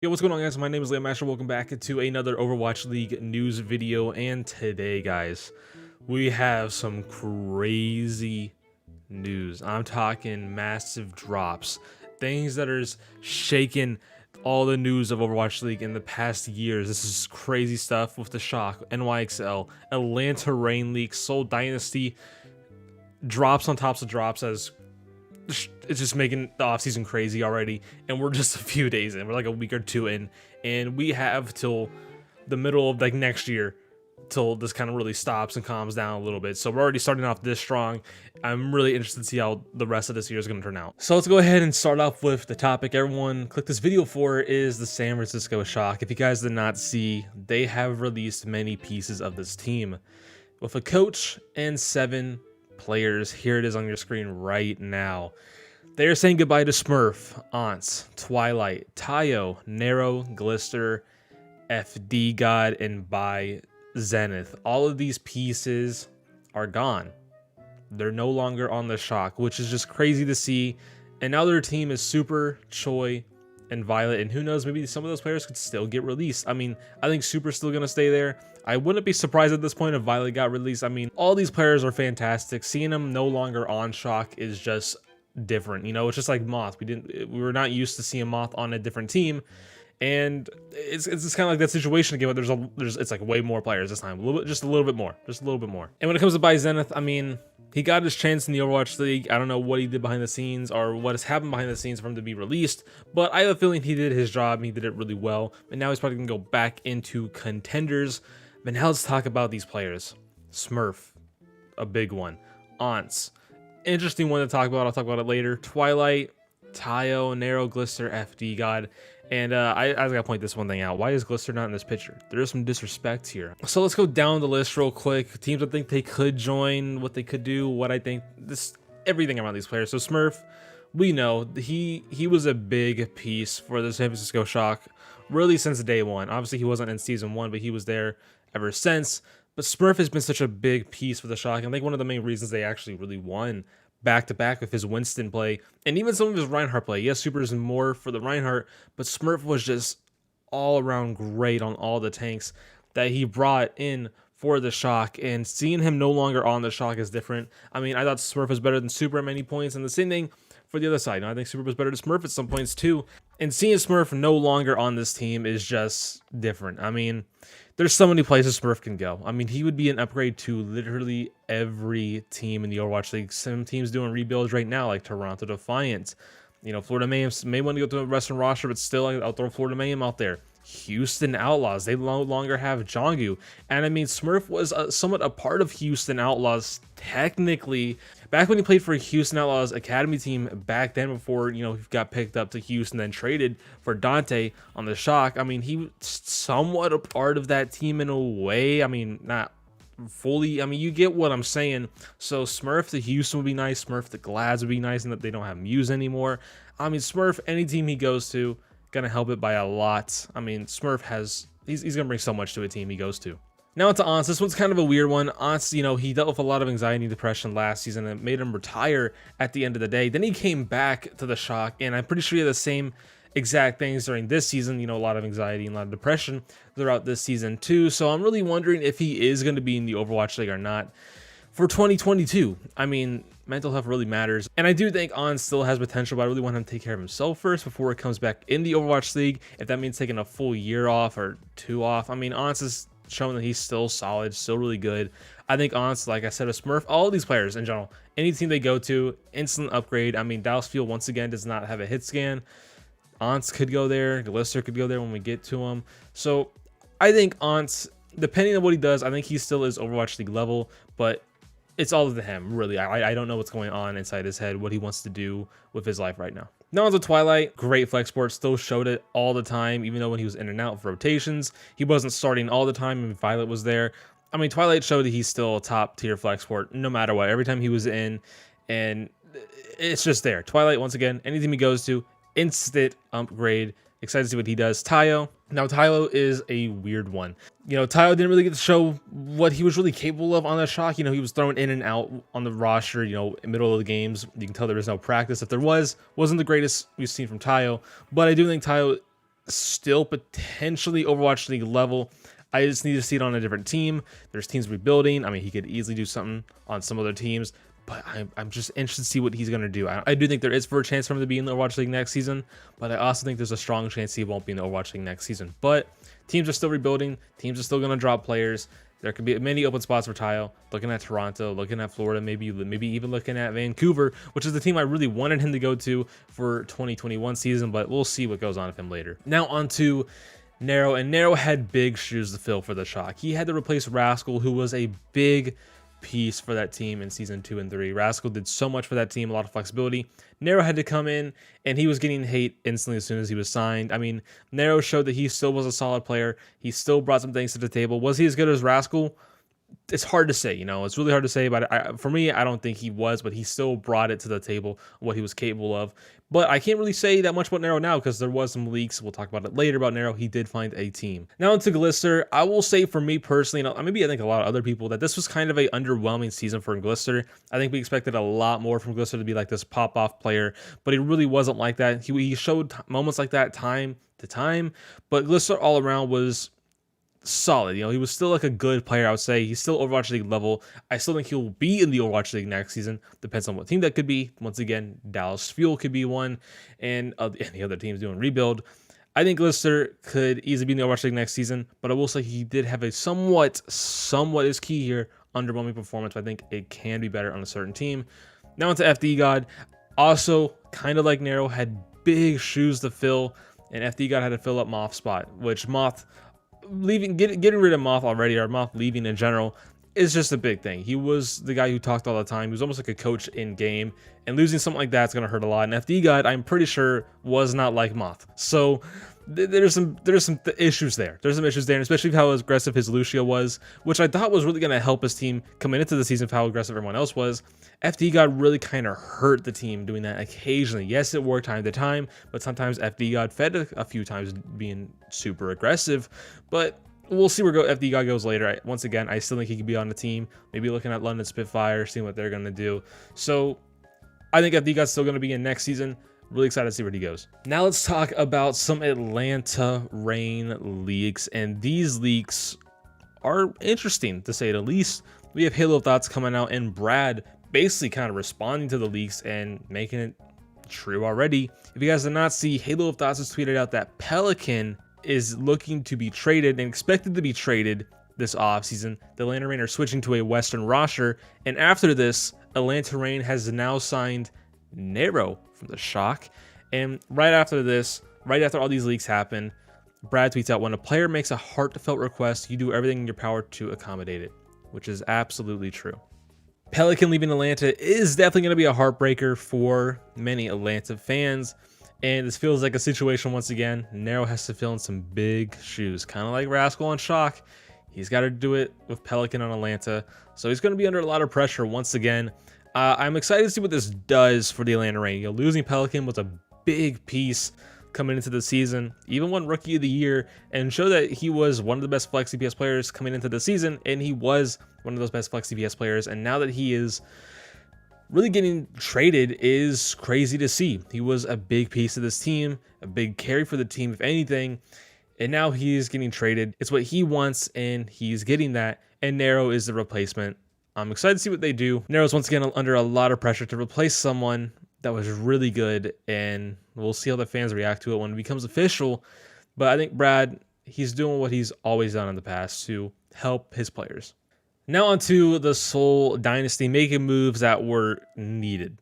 Yo, what's going on, guys? My name is Lateyoung. Welcome back to another Overwatch League news video. And today, guys, we have some crazy news. I'm talking massive drops, things that are shaking all the news of Overwatch League in the past years. This is crazy stuff with the Shock, NYXL, Atlanta Rain League, Seoul Dynasty, drops on tops of drops as it's just making the offseason crazy already, and we're just a few days in. We're like a week or two in, and we have till the middle of like next year till this kind of really stops and calms down a little bit. So we're already starting off this strong. I'm really interested to see how the rest of this year is going to turn out. So let's go ahead and start off with the topic everyone clicked this video for, is the San Francisco Shock. If you guys did not see, they have released many pieces of this team with a coach and 7 players. Here it is on your screen right now. They are saying goodbye to Smurf, Ants, Twilight, Toyou, Narrow, Glister, FD God, and by Zenith. All of these pieces are gone. They're no longer on the Shock, which is just crazy to see. And now their team is Super, Choi, and Violet. And who knows, maybe some of those players could still get released. I mean, I think Super's still going to stay there. I wouldn't be surprised at this point if Violet got released. I mean, all these players are fantastic. Seeing them no longer on Shock is just different. You know, it's just like Moth. We were not used to seeing Moth on a different team. And it's just kind of like that situation again, but it's like way more players this time, just a little bit more. And when it comes to By Zenith, I mean, he got his chance in the Overwatch League. I don't know what he did behind the scenes or what has happened behind the scenes for him to be released, but I have a feeling he did his job. He did it really well, and now he's probably gonna go back into contenders. But now let's talk about these players. Smurf, a big one. Ants, interesting one to talk about. I'll talk about it later. Twilight, Toyou, Narrow, Glister, FD God. And I gotta point this one thing out. Why is Glister not in this picture? There is some disrespect here. So let's go down the list real quick. Teams I think they could join, what they could do, what I think, everything around these players. So Smurf, we know he was a big piece for the San Francisco Shock really since day one. Obviously he wasn't in season 1, but he was there ever since. But Smurf has been such a big piece for the Shock. I think one of the main reasons they actually really won back-to-back with his Winston play, and even some of his Reinhardt play. Yes, Super is more for the Reinhardt, but Smurf was just all around great on all the tanks that he brought in for the Shock, and seeing him no longer on the Shock is different. I mean, I thought Smurf was better than Super at many points, and the same thing for the other side. I think Super was better than Smurf at some points too, and seeing Smurf no longer on this team is just different. I mean, there's so many places Smurf can go. I mean, he would be an upgrade to literally every team in the Overwatch League. Some teams doing rebuilds right now, like Toronto Defiant. You know, Florida Mayhem may want to go to a Western roster, but still, I'll throw Florida Mayhem out there. Houston Outlaws, they no longer have Changgoon. And I mean, Smurf was somewhat a part of Houston Outlaws, technically. Back when he played for Houston Outlaws Academy team back then, before, you know, he got picked up to Houston, then traded for Dante on the Shock. I mean, he was somewhat a part of that team in a way. I mean, not fully. I mean, you get what I'm saying. So Smurf to Houston would be nice. Smurf to Glads would be nice, and that they don't have Muse anymore. I mean, Smurf, any team he goes to, gonna help it by a lot. I mean, Smurf he's gonna bring so much to a team he goes to. Now to Ants. This one's kind of a weird one. Ants, you know, he dealt with a lot of anxiety and depression last season, and it made him retire at the end of the day. Then he came back to the Shock, and I'm pretty sure he had the same exact things during this season. You know, a lot of anxiety and a lot of depression throughout this season too. So I'm really wondering if he is going to be in the Overwatch League or not for 2022. I mean, mental health really matters, and I do think Ants still has potential, but I really want him to take care of himself first before it comes back in the Overwatch League. If that means taking a full year off or 2 off, I mean, Ants is showing that he's still solid, still really good. I think Ants, like I said, a Smurf, all these players in general, any team they go to, instant upgrade. I mean, Dallas Field once again does not have a hit scan. Ants could go there, Glister could go there when we get to him. So I think Ants, depending on what he does, I think he still is Overwatch League level, but it's all up to him, really. I don't know what's going on inside his head, what he wants to do with his life right now. Now on to Twilight, great flex sport, still showed it all the time, even though when he was in and out for rotations, he wasn't starting all the time and Violet was there. I mean, Twilight showed that he's still a top tier flex sport no matter what, every time he was in, and it's just there. Twilight, once again, anything he goes to, instant upgrade. Excited to see what he does. Toyou. Now, Toyou is a weird one. You know, Toyou didn't really get to show what he was really capable of on the Shock. You know, he was thrown in and out on the roster, you know, in the middle of the games. You can tell there was no practice. If there was, wasn't the greatest we've seen from Toyou. But I do think Toyou still potentially Overwatch League level. I just need to see it on a different team. There's teams rebuilding. I mean, he could easily do something on some other teams, but I'm just interested to see what he's going to do. I do think there is for a chance for him to be in the Overwatch League next season, but I also think there's a strong chance he won't be in the Overwatch League next season. But teams are still rebuilding. Teams are still going to drop players. There could be many open spots for Toyou. Looking at Toronto, looking at Florida, maybe even looking at Vancouver, which is the team I really wanted him to go to for 2021 season, but we'll see what goes on with him later. Now on to Nyxl, and Nyxl had big shoes to fill for the Shock. He had to replace Rascal, who was a big piece for that team in season 2 and 3. Rascal did so much for that team, a lot of flexibility. Nyxl had to come in, and he was getting hate instantly as soon as he was signed. I mean, Nyxl showed that he still was a solid player. He still brought some things to the table. Was he as good as Rascal? It's hard to say, it's really hard to say, but for me, I don't think he was, but he still brought it to the table, what he was capable of. But I can't really say that much about Nyxl now because there was some leaks. We'll talk about it later about Nyxl. He did find a team. Now into Glister, I will say for me personally, maybe I think a lot of other people, that this was kind of a underwhelming season for Glister. I think we expected a lot more from Glister to be like this pop-off player, but he really wasn't like that. He showed moments like that time to time, but Glister all around was solid. He was still like a good player, I would say. He's still Overwatch League level. I still think he'll be in the Overwatch League next season. Depends on what team that could be. Once again, Dallas Fuel could be one, and the other teams doing rebuild. I think Glister could easily be in the Overwatch League next season, but I will say he did have a somewhat is key here, underwhelming performance. I think it can be better on a certain team. Now into FD God. Also, kind of like Nyxl, had big shoes to fill, and FD God had to fill up Moth's spot, which Moth getting rid of Moth already, or Moth leaving in general, is just a big thing. He was the guy who talked all the time. He was almost like a coach in game, and losing something like that's going to hurt a lot. And FD God, I'm pretty sure, was not like Moth. So there's some issues there. There's some issues there, and especially how aggressive his Lucio was, which I thought was really going to help his team coming into the season of how aggressive everyone else was. FD God really kind of hurt the team doing that occasionally. Yes, it worked time to time, but sometimes FD God fed a few times being super aggressive, but we'll see where FD God goes later. Once again, I still think he could be on the team, maybe looking at London Spitfire, seeing what they're going to do. So I think FD God's still going to be in next season. Really excited to see where he goes. Now let's talk about some Atlanta Reign leaks, and these leaks are interesting to say the least. We have Halo of Thoughts coming out, and Brad basically kind of responding to the leaks and making it true already. If you guys did not see, Halo of Thoughts has tweeted out that Pelican is looking to be traded and expected to be traded this offseason. The Atlanta Reign are switching to a Western roster, and after this, Atlanta Reign has now signed Nyxl from the Shock. And right after this, right after all these leaks happen, Brad tweets out, when a player makes a heartfelt request, you do everything in your power to accommodate it, which is absolutely true. Pelican leaving Atlanta is definitely going to be a heartbreaker for many Atlanta fans, and this feels like a situation once again. Nyxl has to fill in some big shoes, kind of like Rascal on Shock. He's got to do it with Pelican on Atlanta, so he's going to be under a lot of pressure once again. I'm excited to see what this does for the Atlanta Reign. Losing Pelican was a big piece coming into the season, even won Rookie of the Year, and showed that he was one of the best flex CPS players coming into the season, and he was one of those best flex CPS players, and now that he is really getting traded is crazy to see. He was a big piece of this team, a big carry for the team, if anything, and now he's getting traded. It's what he wants, and he's getting that, and Nyxl is the replacement. I'm excited to see what they do. Nyxl's once again under a lot of pressure to replace someone that was really good, and we'll see how the fans react to it when it becomes official. But I think Brad, he's doing what he's always done in the past to help his players. Now onto the Seoul Dynasty, making moves that were needed.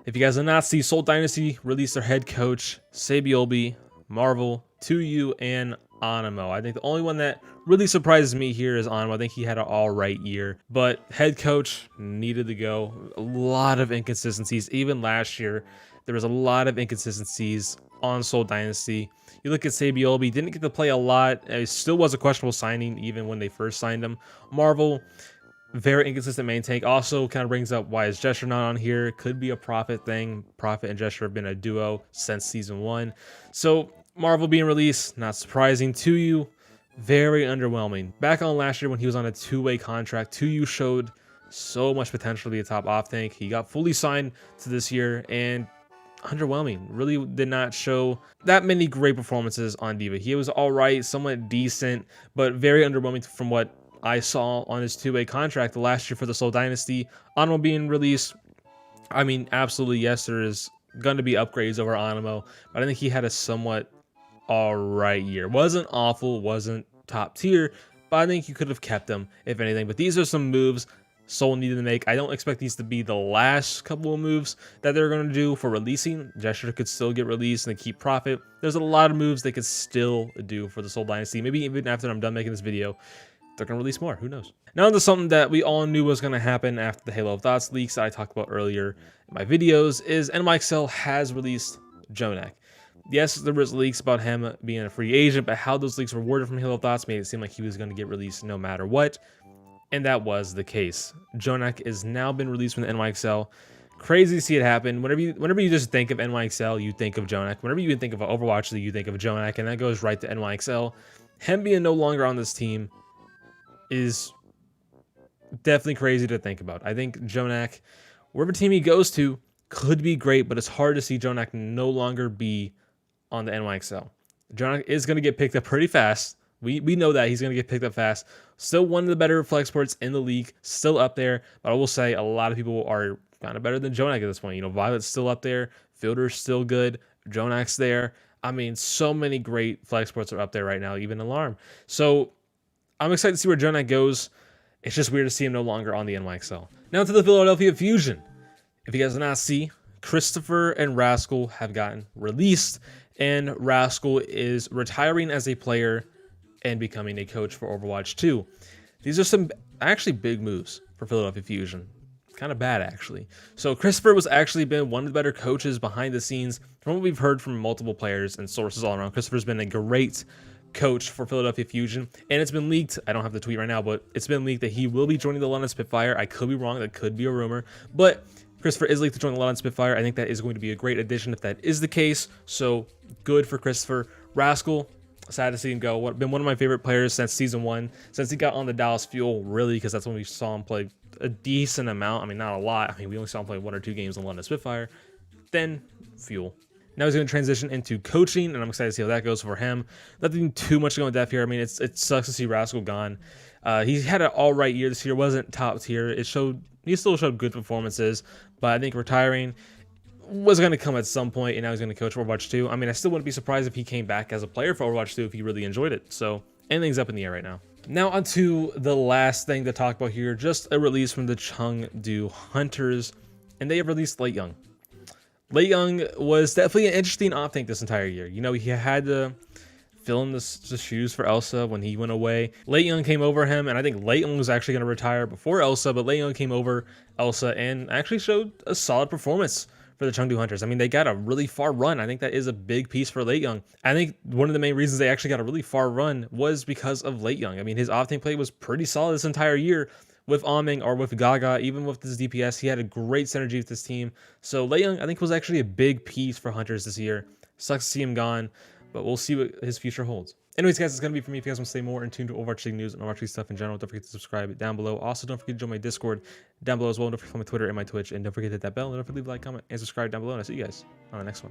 If you guys did not see, Seoul Dynasty released their head coach, Saebyeolbe, Marvel, Toyou, and Anamo. I think the only one that really surprises me here is Anamo. I think he had an all right year, but head coach needed to go. A lot of inconsistencies. Even last year, there was a lot of inconsistencies on Seoul Dynasty. You look at Saebyeolbe, didn't get to play a lot. It still was a questionable signing even when they first signed him. Marvel, very inconsistent main tank. Also kind of brings up why is Gesture not on here. Could be a Prophet thing. Prophet and Gesture have been a duo since season 1. So Marvel being released, not surprising. Toyou, very underwhelming. Back on last year when he was on a 2-way contract, Toyou showed so much potential to be a top off tank. He got fully signed to this year, and underwhelming. Really did not show that many great performances on Diva. He was all right, somewhat decent, but very underwhelming from what I saw on his 2-way contract last year for the Seoul Dynasty. Anamo being released, I mean, absolutely, yes, there is going to be upgrades over Anamo, but I think he had a somewhat all right year. Wasn't awful, wasn't top tier, but I think you could have kept him, if anything. But these are some moves Seoul needed to make. I don't expect these to be the last couple of moves that they're going to do for releasing. Gesture could still get released and keep profit. There's a lot of moves they could still do for the Seoul Dynasty. Maybe even after I'm done making this video, they're going to release more. Who knows? Now into something that we all knew was going to happen after the Halo of Thoughts leaks that I talked about earlier in my videos is Nyxl has released Jjonak. Yes, there was leaks about him being a free agent, but how those leaks were worded from Halo of Thoughts made it seem like he was going to get released no matter what. And that was the case. Jjonak has now been released from the Nyxl. Crazy to see it happen. Whenever you just think of Nyxl, you think of Jjonak. Whenever you think of an Overwatch League, you think of Jjonak, and that goes right to Nyxl. Him being no longer on this team is definitely crazy to think about. I think Jjonak, wherever team he goes to, could be great, but it's hard to see Jjonak no longer be on the Nyxl. Jjonak is going to get picked up pretty fast. We know that he's going to get picked up fast. Still one of the better flex ports in the league. Still up there. But I will say a lot of people are kind of better than Jjonak at this point. You know, Violet's still up there. Fielder's still good. Jjonak's there. I mean, so many great flex ports are up there right now, even Alarm. So I'm excited to see where Jjonak goes. It's just weird to see him no longer on the Nyxl. Now to the Philadelphia Fusion. If you guys did not see, ChrisTFer and Rascal have gotten released. And Rascal is retiring as a player and becoming a coach for Overwatch 2. These are some actually big moves for Philadelphia Fusion. Kind of bad, actually. So ChrisTFer was actually been one of the better coaches behind the scenes. From what we've heard from multiple players and sources all around, ChrisTFer's been a great coach for Philadelphia Fusion. And it's been leaked, I don't have the tweet right now, but it's been leaked that he will be joining the London Spitfire. I could be wrong, that could be a rumor. But ChrisTFer is leaked to join the London Spitfire. I think that is going to be a great addition if that is the case. So good for ChrisTFer. Rascal, sad to see him go. Been one of my favorite players since Season 1. Since he got on the Dallas Fuel, really, because that's when we saw him play a decent amount. I mean, not a lot. I mean, we only saw him play 1 or 2 games in London Spitfire. Then Fuel. Now he's going to transition into coaching, and I'm excited to see how that goes for him. Nothing too much going depth here. I mean, it sucks to see Rascal gone. He had an all-right year this year. Wasn't top tier. He still showed good performances, but I think retiring was going to come at some point, and now he's going to coach Overwatch 2. I mean, I still wouldn't be surprised if he came back as a player for Overwatch 2 if he really enjoyed it. So anything's up in the air right now. Now onto the last thing to talk about here, just a release from the Chengdu Hunters, and they have released Lateyoung. Lateyoung was definitely an interesting off-tank this entire year. You know, he had to fill in the shoes for Elsa when he went away. Lateyoung came over him, and I think Lateyoung was actually going to retire before Elsa, but Lateyoung came over Elsa and actually showed a solid performance for the Chengdu Hunters. I mean, they got a really far run. I think that is a big piece for Lateyoung. I think one of the main reasons they actually got a really far run was because of Lateyoung. I mean, his off-tank play was pretty solid this entire year with Auming or with Gaga, even with his DPS. He had a great synergy with this team. So Lateyoung, I think, was actually a big piece for Hunters this year. Sucks to see him gone, but we'll see what his future holds. Anyways, guys, it's going to be for me. If you guys want to stay more in tune to Overwatch League news and Overwatch League stuff in general, don't forget to subscribe down below. Also, don't forget to join my Discord down below as well. Don't forget to follow my Twitter and my Twitch. And don't forget to hit that bell. And don't forget to leave a like, comment, and subscribe down below. And I'll see you guys on the next one.